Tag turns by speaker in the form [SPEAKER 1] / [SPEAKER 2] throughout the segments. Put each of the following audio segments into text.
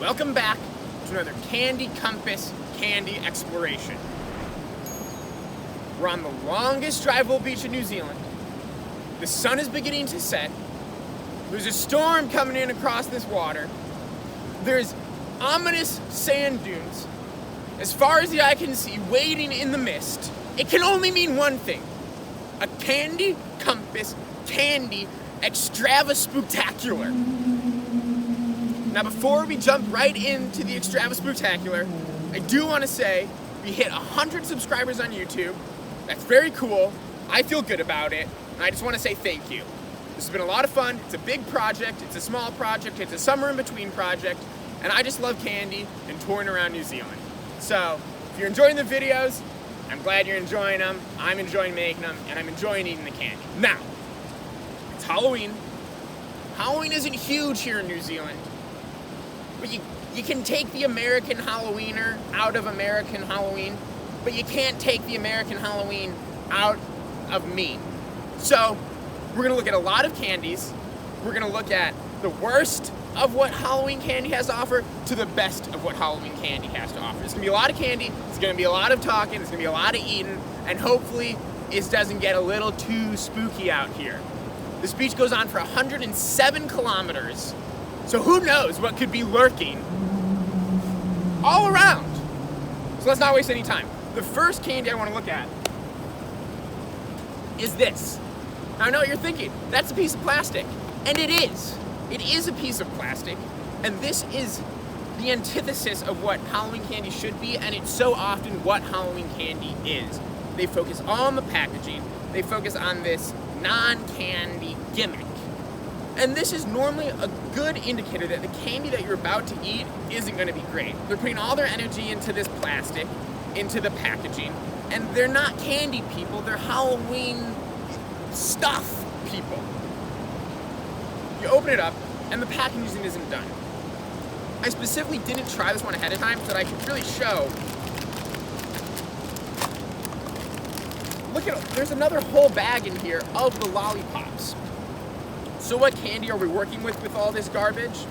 [SPEAKER 1] Welcome back to another Candy Compass candy exploration. We're on the longest drivable beach in New Zealand. The sun is beginning to set. There's a storm coming in across this water. There's ominous sand dunes. As far as the eye can see, waiting in the mist. It can only mean one thing. A Candy Compass candy Extrava-Spooktacular. Now before we jump right into the Extrava-Spooktacular, I do want to say we hit 100 subscribers on YouTube. That's very cool. I feel good about it, and I just want to say thank you. This has been a lot of fun. It's a big project, it's a small project, it's a summer in between project, and I just love candy and touring around New Zealand. So if you're enjoying the videos, I'm glad you're enjoying them. I'm enjoying making them, and I'm enjoying eating the candy. Now, it's Halloween. Halloween isn't huge here in New Zealand. But you can take the American Halloweener out of American Halloween, but you can't take the American Halloween out of me. So we're gonna look at a lot of candies. We're gonna look at the worst of what Halloween candy has to offer to the best of what Halloween candy has to offer. It's gonna be a lot of candy, it's gonna be a lot of talking, it's gonna be a lot of eating, and hopefully it doesn't get a little too spooky out here. This beach goes on for 107 kilometers. So who knows what could be lurking all around. So let's not waste any time. The first candy I want to look at is this. Now I know what you're thinking. That's a piece of plastic. And it is. It is a piece of plastic. And this is the antithesis of what Halloween candy should be, and it's so often what Halloween candy is. They focus on the packaging. They focus on this non-candy gimmick. And this is normally a good indicator that the candy that you're about to eat isn't going to be great. They're putting all their energy into this plastic, into the packaging, and they're not candy people, they're Halloween stuff people. You open it up, and the packaging isn't done. I specifically didn't try this one ahead of time so that I could really show. Look at, there's another whole bag in here of the Lollipops. So what candy are we working with all this garbage?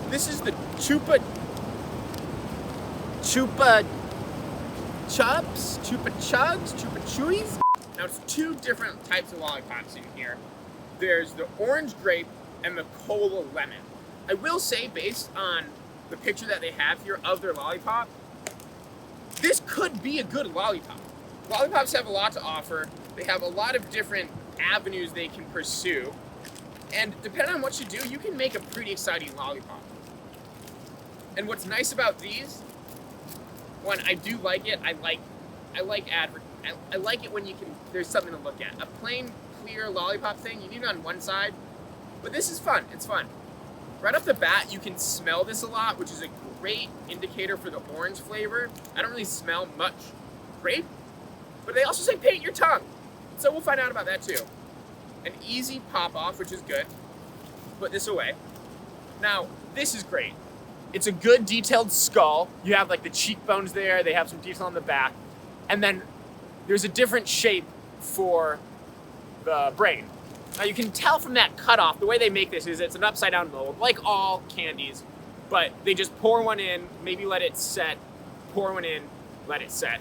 [SPEAKER 1] This is the Chupa Chuys? Now it's two different types of lollipops in here. There's the orange grape and the cola lemon. I will say, based on the picture that they have here of their lollipop, this could be a good lollipop. Lollipops have a lot to offer. They have a lot of different avenues they can pursue. And depending on what you do, you can make a pretty exciting lollipop. And what's nice about these, one, I do like it. I like it when you can. There's something to look at. A plain, clear lollipop thing, you need it on one side, but this is fun. It's fun. Right off the bat, you can smell this a lot, which is a great indicator for the orange flavor. I don't really smell much grape, but they also say paint your tongue, so we'll find out about that too. An easy pop off, which is good. Put this away. Now, this is great. It's a good detailed skull. You have like the cheekbones there, they have some detail on the back. And then there's a different shape for the brain. Now you can tell from that cutoff, the way they make this is it's an upside down mold, like all candies, but they just pour one in, maybe let it set, pour one in, let it set.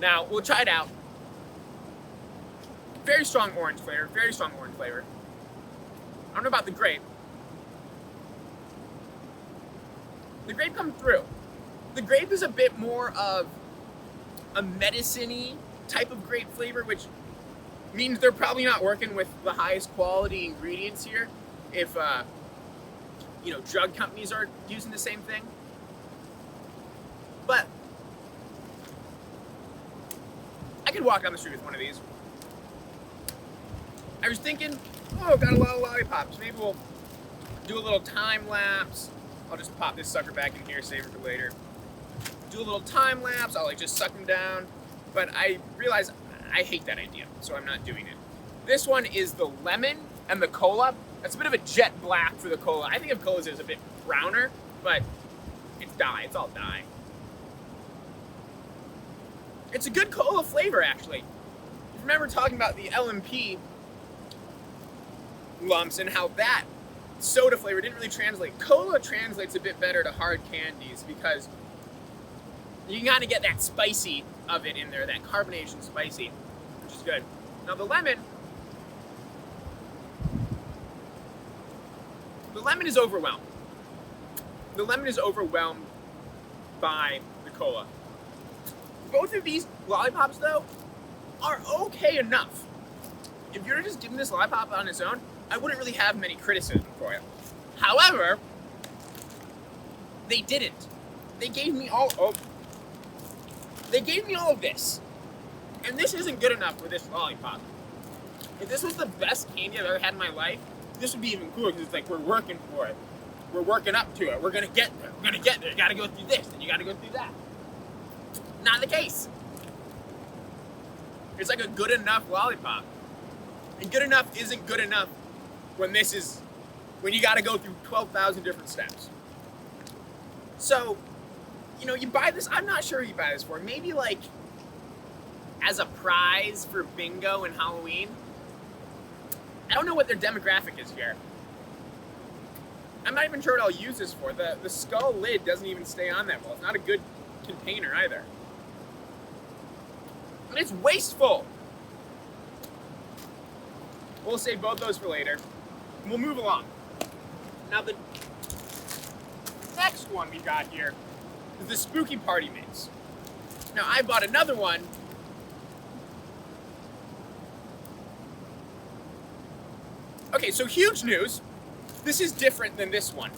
[SPEAKER 1] Now, we'll try it out. Very strong orange flavor, very strong orange flavor. I don't know about the grape. The grape comes through. The grape is a bit more of a medicine-y type of grape flavor, which means they're probably not working with the highest quality ingredients here if, drug companies are using the same thing. But I could walk down the street with one of these. I was thinking, got a lot of lollipops. Maybe we'll do a little time lapse. I'll just pop this sucker back in here, save it for later. Do a little time lapse, I'll just suck them down. But I realize I hate that idea, so I'm not doing it. This one is the lemon and the cola. That's a bit of a jet black for the cola. I think of colas as a bit browner, but it's dye, it's all dye. It's a good cola flavor, actually. Remember talking about the LMP lumps and how that soda flavor didn't really translate. Cola translates a bit better to hard candies because you can kind of get that spicy of it in there, that carbonation spicy, which is good. Now the lemon is overwhelmed. The lemon is overwhelmed by the cola. Both of these lollipops, though, are okay enough. If you were just giving this lollipop on its own, I wouldn't really have many criticism for it. However, they didn't. They gave me all of this. And this isn't good enough for this lollipop. If this was the best candy I've ever had in my life, this would be even cooler because it's like we're working for it. We're working up to it. We're gonna get there. We're gonna get there. You gotta go through this, and you gotta go through that. Not the case. It's like a good enough lollipop. And good enough isn't good enough when you gotta go through 12,000 different steps. So, you buy this, I'm not sure who you buy this for. Maybe like as a prize for bingo and Halloween. I don't know what their demographic is here. I'm not even sure what I'll use this for. The skull lid doesn't even stay on that well. It's not a good container either. And it's wasteful. We'll save both those for later. We'll move along. Now the next one we got here is the Spooky Party Mix. Now I bought another one. Okay, so huge news. This is different than this one.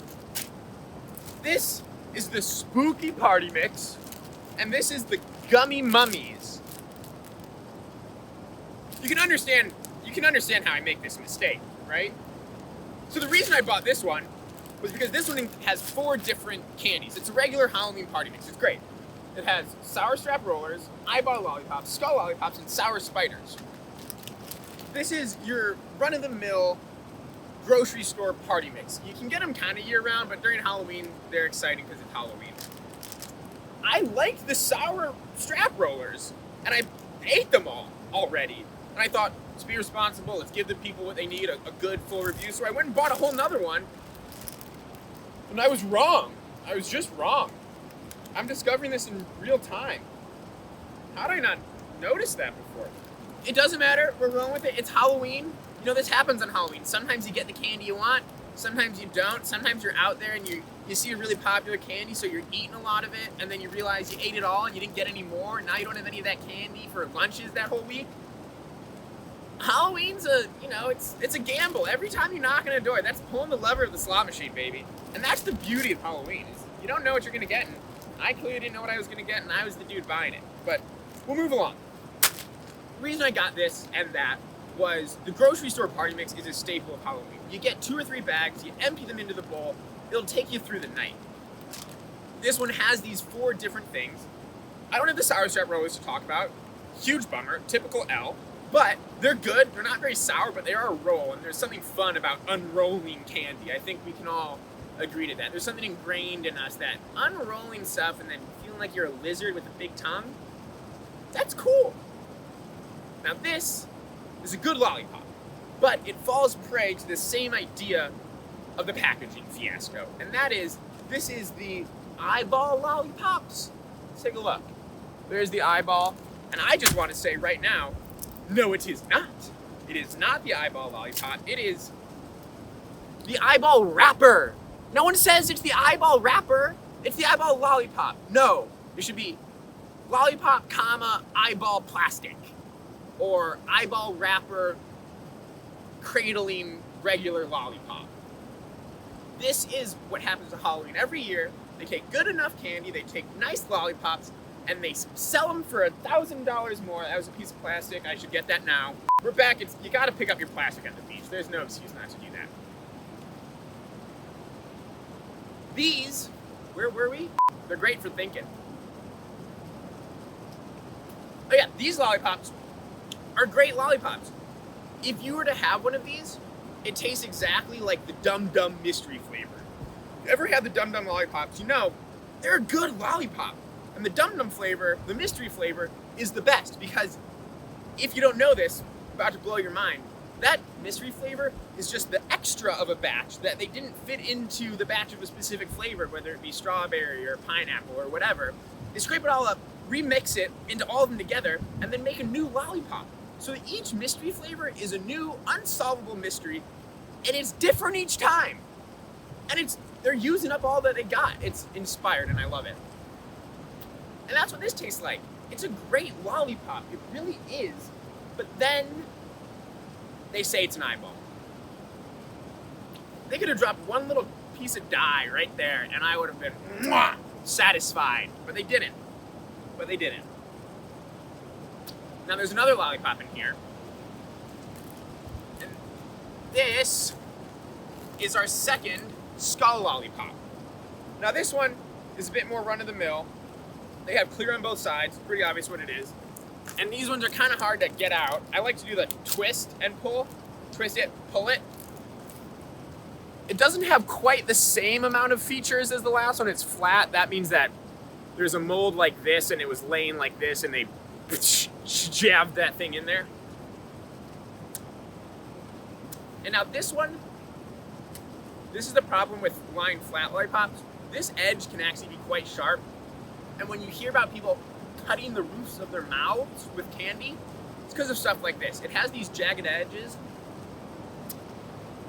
[SPEAKER 1] This is the Spooky Party Mix, and this is the Gummy Mummies. You can understand how I make this mistake, right? So the reason I bought this one was because this one has 4 different candies. It's a regular Halloween party mix. It's great. It has sour strap rollers, eyeball lollipops, skull lollipops, and sour spiders. This is your run-of-the-mill grocery store party mix. You can get them kind of year-round, but during Halloween, they're exciting because it's Halloween. I liked the sour strap rollers, and I ate them all already. And I thought, let's be responsible, let's give the people what they need, a good full review. So I went and bought a whole nother one, and I was wrong. I was just wrong. I'm discovering this in real time. How did I not notice that before? It doesn't matter, we're rolling with it, it's Halloween. This happens on Halloween. Sometimes you get the candy you want, sometimes you don't. Sometimes you're out there and you see a really popular candy, so you're eating a lot of it, and then you realize you ate it all and you didn't get any more, and now you don't have any of that candy for lunches that whole week. Halloween's it's a gamble. Every time you knock on a door, that's pulling the lever of the slot machine, baby. And that's the beauty of Halloween, is you don't know what you're gonna get, and I clearly didn't know what I was gonna get, and I was the dude buying it. But we'll move along. The reason I got this and that was the grocery store party mix is a staple of Halloween. You get 2 or 3 bags, you empty them into the bowl, it'll take you through the night. This one has these 4 different things. I don't have the sour strap rollers to talk about. Huge bummer, typical L, but they're good. They're not very sour, but they are a roll, and there's something fun about unrolling candy. I think we can all agree to that. There's something ingrained in us that unrolling stuff and then feeling like you're a lizard with a big tongue, that's cool. Now this is a good lollipop, but it falls prey to the same idea of the packaging fiasco, and that is, this is the eyeball lollipops. Let's take a look. There's the eyeball, and I just want to say right now, no, it is not. It is not the eyeball lollipop. It is the eyeball wrapper. No one says it's the eyeball wrapper. It's the eyeball lollipop. No, it should be lollipop, comma, eyeball plastic. Or eyeball wrapper cradling regular lollipop. This is what happens to Halloween every year. They take good enough candy, they take nice lollipops, and they sell them for $1,000 more. That was a piece of plastic. I should get that now. We're back. You gotta pick up your plastic at the beach. There's no excuse not to do that. These, where were we? They're great for thinking. Oh yeah, these lollipops are great lollipops. If you were to have one of these, it tastes exactly like the Dum Dum mystery flavor. If you ever had the Dum Dum lollipops, they're a good lollipop. And the Dum Dum flavor, the mystery flavor, is the best, because if you don't know this, about to blow your mind, That mystery flavor is just the extra of a batch that they didn't fit into the batch of a specific flavor, whether it be strawberry or pineapple or whatever. They scrape it all up, remix it into all of them together, and then make a new lollipop. So each mystery flavor is a new, unsolvable mystery, and it's different each time. And they're using up all that they got. It's inspired, and I love it. And that's what this tastes like. It's a great lollipop. It really is. But then they say it's an eyeball. They could have dropped one little piece of dye right there, and I would have been satisfied. But they didn't. Now there's another lollipop in here. And this is our second skull lollipop. Now this one is a bit more run-of-the-mill. They have clear on both sides, pretty obvious what it is. And these ones are kind of hard to get out. I like to do the twist and pull. Twist it, pull it. It doesn't have quite the same amount of features as the last one. It's flat. That means that there's a mold like this and it was laying like this and they jabbed that thing in there. And now this one, this is the problem with lying flat lollipops. This edge can actually be quite sharp. And when you hear about people cutting the roofs of their mouths with candy, it's because of stuff like this. It has these jagged edges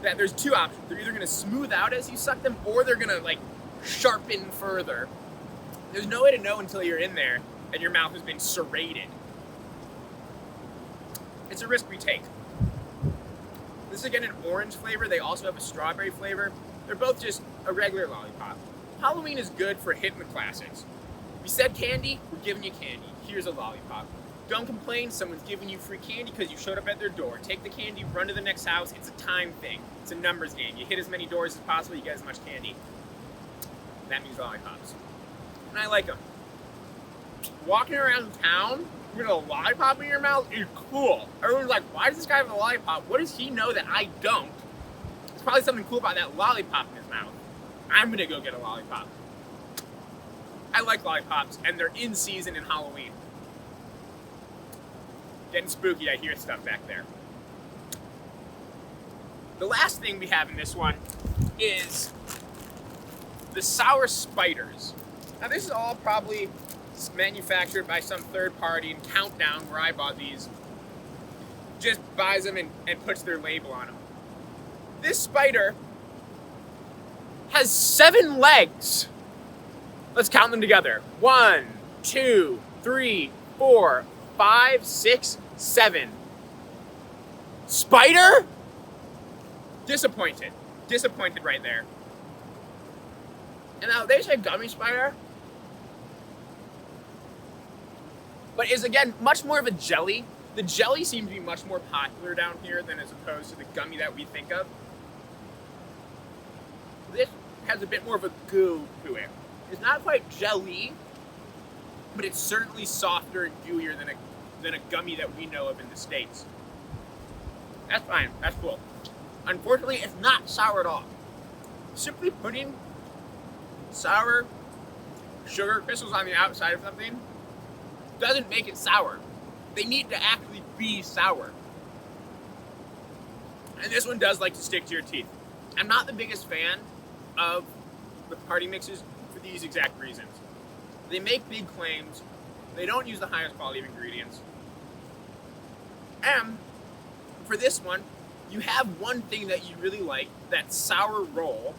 [SPEAKER 1] that there's two options. They're either gonna smooth out as you suck them, or they're gonna like sharpen further. There's no way to know until you're in there and your mouth has been serrated. It's a risk we take. This is again an orange flavor. They also have a strawberry flavor. They're both just a regular lollipop. Halloween is good for hitting the classics. We said candy, we're giving you candy. Here's a lollipop. Don't complain, someone's giving you free candy because you showed up at their door. Take the candy, run to the next house. It's a time thing. It's a numbers game. You hit as many doors as possible, you get as much candy. That means lollipops. And I like them. Walking around town with a lollipop in your mouth is cool. Everyone's like, why does this guy have a lollipop? What does he know that I don't? There's probably something cool about that lollipop in his mouth. I'm gonna go get a lollipop. I like lollipops, and they're in season in Halloween. Getting spooky, I hear stuff back there. The last thing we have in this one is the sour spiders. Now this is all probably manufactured by some third party, and Countdown, where I bought these, just buys them and puts their label on them. This spider has 7 legs. Let's count them together. 1, 2, 3, 4, 5, 6, 7. Spider? Disappointed. Disappointed right there. And now they say gummy spider, but is again much more of a jelly. The jelly seems to be much more popular down here than as opposed to the gummy that we think of. This has a bit more of a goo to it. It's not quite jelly, but it's certainly softer and gooier than a gummy that we know of in the States. That's fine, that's cool. Unfortunately, it's not sour at all. Simply putting sour sugar crystals on the outside of something doesn't make it sour. They need to actually be sour. And this one does like to stick to your teeth. I'm not the biggest fan of the party mixes for these exact reasons. They make big claims. They don't use the highest quality of ingredients. And for this one, you have one thing that you really like, that sour roll,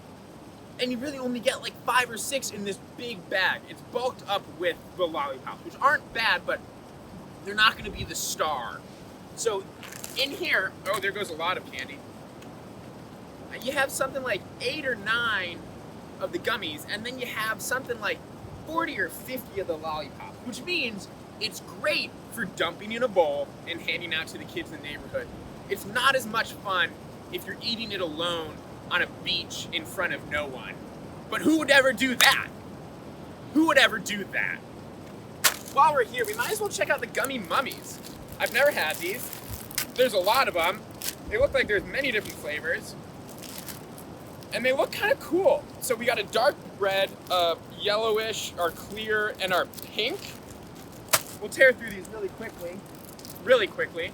[SPEAKER 1] and you really only get like 5 or 6 in this big bag. It's bulked up with the lollipops, which aren't bad, but they're not going to be the star. So in here, oh, there goes a lot of candy. You have something like 8 or 9 of the gummies, and then you have something like 40 or 50 of the lollipops, which means it's great for dumping in a bowl and handing out to the kids in the neighborhood. It's not as much fun if you're eating it alone on a beach in front of no one. But who would ever do that? Who would ever do that? While we're here, we might as well check out the gummy mummies. I've never had these. There's a lot of them. They look like there's many different flavors. And they look kind of cool. So we got a dark red, yellowish, our clear, and our pink. We'll tear through these really quickly.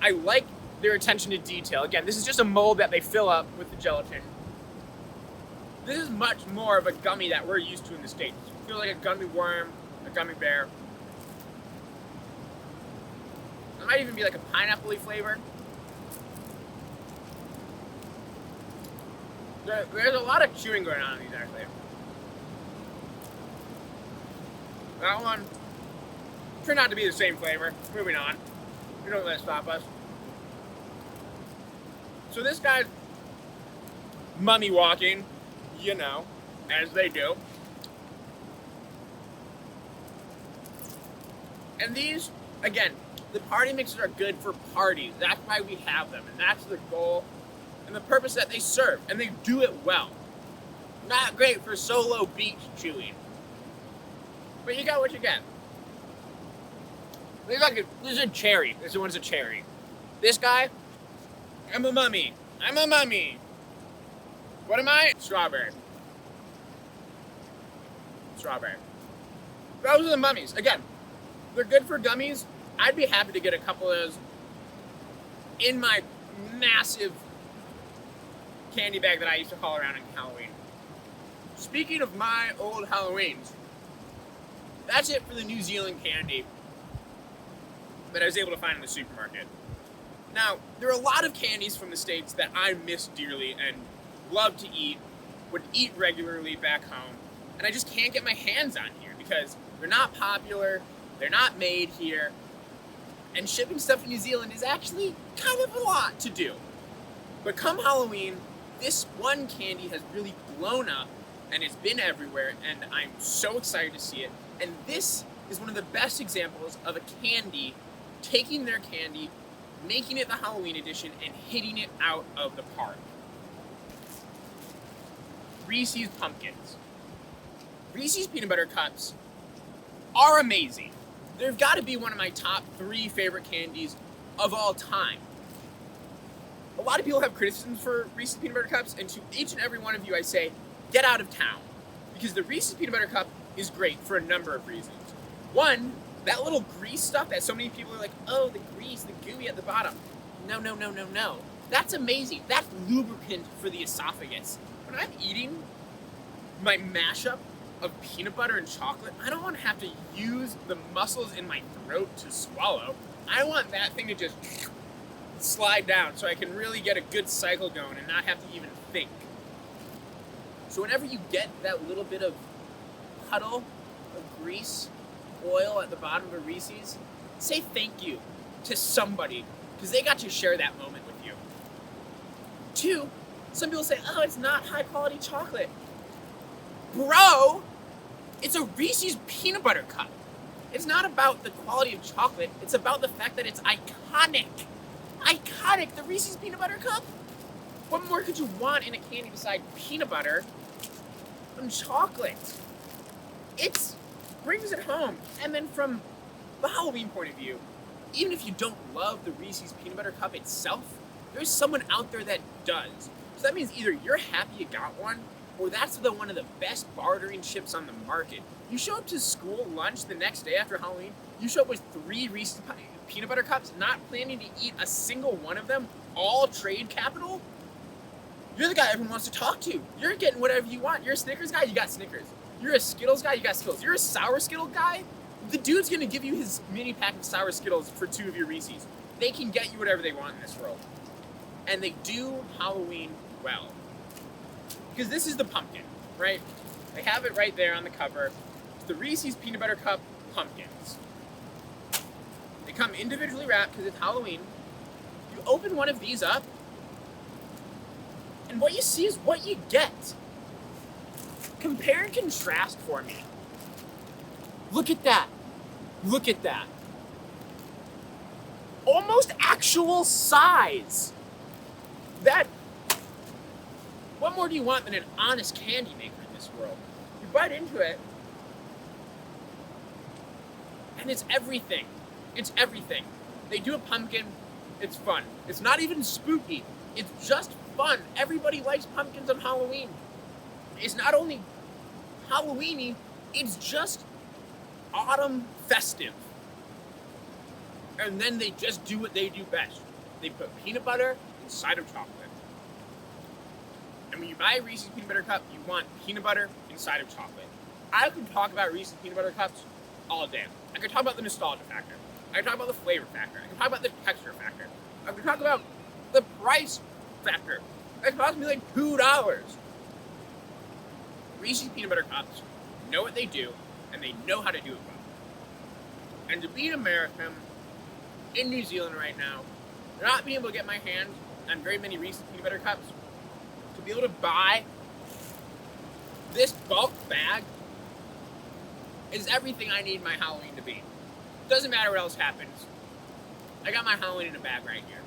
[SPEAKER 1] I like their attention to detail. Again, this is just a mold that they fill up with the gelatin. This is much more of a gummy that we're used to in the States. It feels like a gummy worm, a gummy bear. It might even be like a pineapple-y flavor. There's a lot of chewing going on in these, actually. That one turned out to be the same flavor. Moving on. We don't let it stop us. So this guy's mummy walking, you know, as they do. And these, again, the party mixes are good for parties. That's why we have them, and that's the goal and the purpose that they serve, and they do it well. Not great for solo beach chewing, but you got what you get. This is a cherry. This one's a cherry. This guy, I'm a mummy. I'm a mummy. What am I? Strawberry. Strawberry. Those are the mummies. Again, they're good for gummies. I'd be happy to get a couple of those in my massive candy bag that I used to haul around in Halloween. Speaking of my old Halloweens, that's it for the New Zealand candy that I was able to find in the supermarket. Now, there are a lot of candies from the States that I miss dearly and love to eat, would eat regularly back home, and I just can't get my hands on here because they're not popular, they're not made here, and shipping stuff to New Zealand is actually kind of a lot to do. But come Halloween, this one candy has really blown up, and it's been everywhere, and I'm so excited to see it. And this is one of the best examples of a candy taking their candy, making it the Halloween edition, and hitting it out of the park. Reese's Pumpkins. Reese's Peanut Butter Cups are amazing. They've got to be one of my top 3 favorite candies of all time. A lot of people have criticisms for Reese's Peanut Butter Cups, and to each and every one of you I say, get out of town. Because the Reese's Peanut Butter Cup is great for a number of reasons. One, that little grease stuff that so many people are like, oh, the grease, the gooey at the bottom. No, no, no, no, no. That's amazing. That's lubricant for the esophagus. When I'm eating my mashup of peanut butter and chocolate, I don't want to have to use the muscles in my throat to swallow. I want that thing to just slide down so I can really get a good cycle going and not have to even think. So whenever you get that little bit of puddle of grease, oil at the bottom of a Reese's, say thank you to somebody because they got to share that moment with you. 2, some people say, oh, it's not high quality chocolate. Bro, it's a Reese's Peanut Butter Cup. It's not about the quality of chocolate, it's about the fact that it's iconic. Iconic, the Reese's Peanut Butter Cup. What more could you want in a candy beside peanut butter and chocolate? It brings it home. And then from the Halloween point of view, even if you don't love the Reese's Peanut Butter Cup itself, there's someone out there that does. So that means either you're happy you got one, or that's one of the best bartering chips on the market. You show up to school lunch the next day after Halloween, you show up with 3 Reese's Peanut Butter Cups, not planning to eat a single one of them, all trade capital. You're the guy everyone wants to talk to. You're getting whatever you want. You're a Snickers guy, you got Snickers. You're a Skittles guy, you got Skittles. You're a Sour Skittle guy, the dude's gonna give you his mini pack of Sour Skittles for 2 of your Reese's. They can get you whatever they want in this world. And they do Halloween well. Because this is the pumpkin, right? They have it right there on the cover. It's the Reese's Peanut Butter Cup Pumpkins. They come individually wrapped because it's Halloween. You open one of these up, and what you see is what you get. Compare and contrast for me. Look at that. Look at that. Almost actual size. What more do you want than an honest candy maker in this world? You bite into it, and it's everything. It's everything. They do a pumpkin, it's fun. It's not even spooky, it's just fun. Everybody likes pumpkins on Halloween. It's not only Halloweeny, it's just autumn festive. And then they just do what they do best. they put peanut butter inside of chocolate. And when you buy a Reese's peanut butter cup, you want peanut butter inside of chocolate. I could talk about Reese's peanut butter cups all day. I could talk about the nostalgia factor. I could talk about the flavor factor. I could talk about the texture factor. I could talk about the price factor. It cost me like $2. Reese's peanut butter cups know what they do, and they know how to do it well. And to be an American in New Zealand right now, not being able to get my hands on very many Reese's peanut butter cups, to be able to buy this bulk bag is everything I need my Halloween to be. Doesn't matter what else happens. I got my Halloween in a bag right here.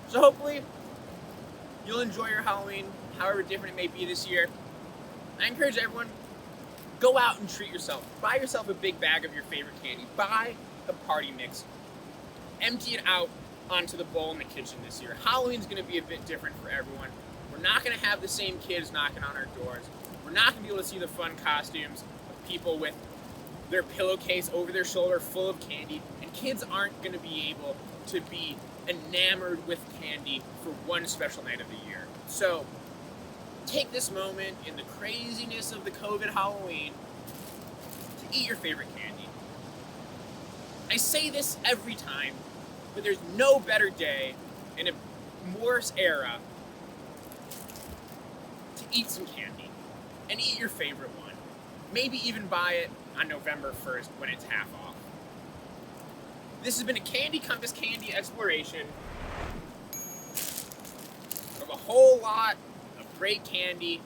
[SPEAKER 1] So hopefully, you'll enjoy your Halloween, however different it may be this year. I encourage everyone, go out and treat yourself. Buy yourself a big bag of your favorite candy. Buy a party mix. Empty it out onto the bowl in the kitchen this year. Halloween's going to be a bit different for everyone. We're not going to have the same kids knocking on our doors. We're not going to be able to see the fun costumes of people with their pillowcase over their shoulder full of candy. And kids aren't going to be able to be enamored with candy for one special night of the year. So, take this moment in the craziness of the COVID Halloween to eat your favorite candy. I say this every time, but there's no better day in a Morris era to eat some candy and eat your favorite one. Maybe even buy it on November 1st when it's half off. This has been a Candy Compass Candy exploration of a whole lot of great candy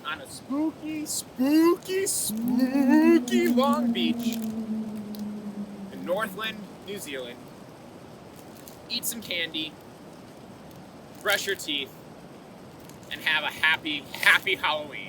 [SPEAKER 1] on a spooky, spooky, spooky Long Beach in Northland, New Zealand. Eat some candy, brush your teeth, and have a happy, happy Halloween.